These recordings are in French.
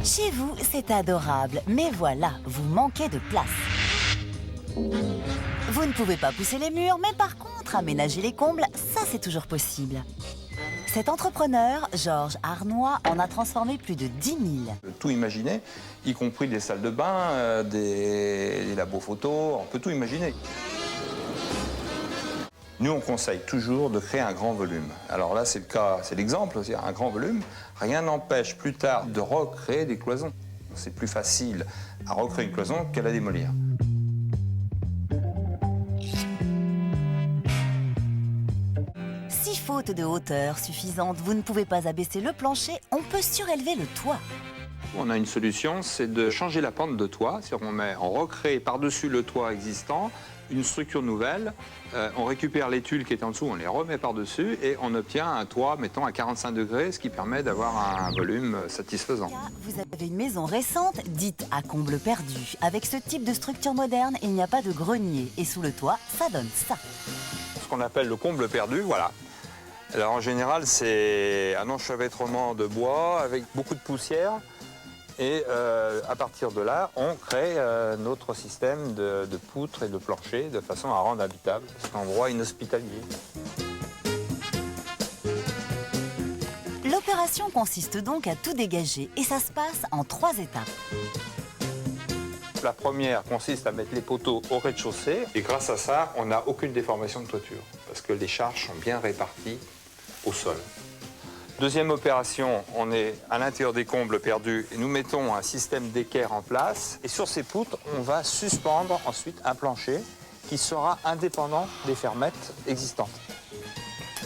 Chez vous, c'est adorable, mais voilà, vous manquez de place. Vous ne pouvez pas pousser les murs, mais par contre, aménager les combles, ça c'est toujours possible. Cet entrepreneur, Georges Arnois, en a transformé plus de 10 000. Tout imaginer, y compris des salles de bain, des labos photos, on peut tout imaginer. Nous, on conseille toujours de créer un grand volume. Alors là, c'est le cas, c'est l'exemple aussi, un grand volume. Rien n'empêche plus tard de recréer des cloisons. C'est plus facile à recréer une cloison qu'à la démolir. Si faute de hauteur suffisante, vous ne pouvez pas abaisser le plancher, on peut surélever le toit. On a une solution, c'est de changer la pente de toit. On recrée par-dessus le toit existant une structure nouvelle. On récupère les tuiles qui étaient en dessous, on les remet par-dessus et on obtient un toit, mettons, à 45 degrés, ce qui permet d'avoir un volume satisfaisant. Vous avez une maison récente, dite à comble perdu. Avec ce type de structure moderne, il n'y a pas de grenier. Et sous le toit, ça donne ça. Ce qu'on appelle le comble perdu, voilà. Alors en général, c'est un enchevêtrement de bois avec beaucoup de poussière. Et à partir de là, on crée notre système de poutres et de plancher de façon à rendre habitable cet endroit inhospitalier. L'opération consiste donc à tout dégager et ça se passe en 3 étapes. La première consiste à mettre les poteaux au rez-de-chaussée et grâce à ça, on n'a aucune déformation de toiture parce que les charges sont bien réparties au sol. Deuxième opération, on est à l'intérieur des combles perdus et nous mettons un système d'équerre en place. Et sur ces poutres, on va suspendre ensuite un plancher qui sera indépendant des fermettes existantes.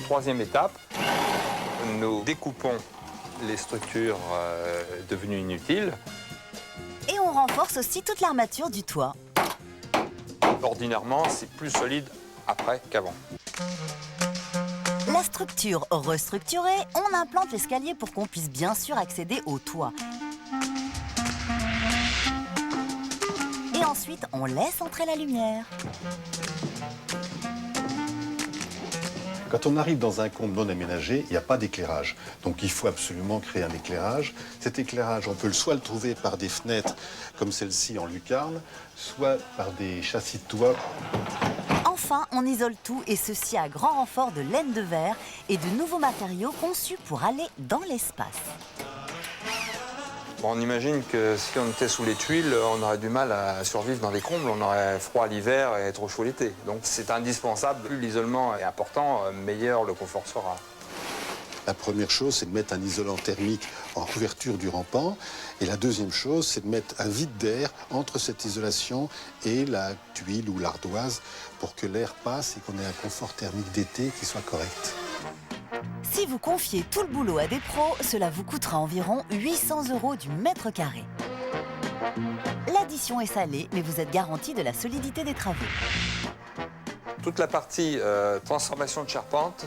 Troisième étape, nous découpons les structures devenues inutiles. Et on renforce aussi toute l'armature du toit. Ordinairement, c'est plus solide après qu'avant. La structure restructurée, on implante l'escalier pour qu'on puisse bien sûr accéder au toit. Et ensuite, on laisse entrer la lumière. Quand on arrive dans un comble non aménagé, il n'y a pas d'éclairage. Donc il faut absolument créer un éclairage. Cet éclairage, on peut soit le trouver par des fenêtres comme celle-ci en lucarne, soit par des châssis de toit. Enfin, on isole tout et ceci à grand renfort de laine de verre et de nouveaux matériaux conçus pour aller dans l'espace. Bon, on imagine que si on était sous les tuiles, on aurait du mal à survivre dans les combles, on aurait froid l'hiver et trop chaud l'été. Donc c'est indispensable, plus l'isolement est important, meilleur le confort sera. La première chose, c'est de mettre un isolant thermique en couverture du rampant. Et la deuxième chose, c'est de mettre un vide d'air entre cette isolation et la tuile ou l'ardoise pour que l'air passe et qu'on ait un confort thermique d'été qui soit correct. Si vous confiez tout le boulot à des pros, cela vous coûtera environ 800 € du mètre carré. L'addition est salée, mais vous êtes garanti de la solidité des travaux. Toute la partie transformation de charpente,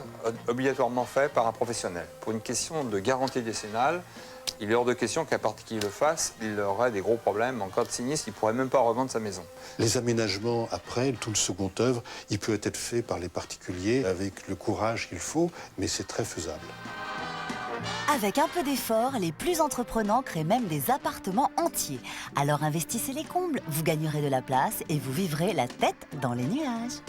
obligatoirement faite par un professionnel. Pour une question de garantie décennale, il est hors de question qu'un particulier le fasse, il aurait des gros problèmes. En cas de sinistre, il ne pourrait même pas revendre sa maison. Les aménagements après, tout le second œuvre, il peut être fait par les particuliers avec le courage qu'il faut, mais c'est très faisable. Avec un peu d'effort, les plus entreprenants créent même des appartements entiers. Alors investissez les combles, vous gagnerez de la place et vous vivrez la tête dans les nuages.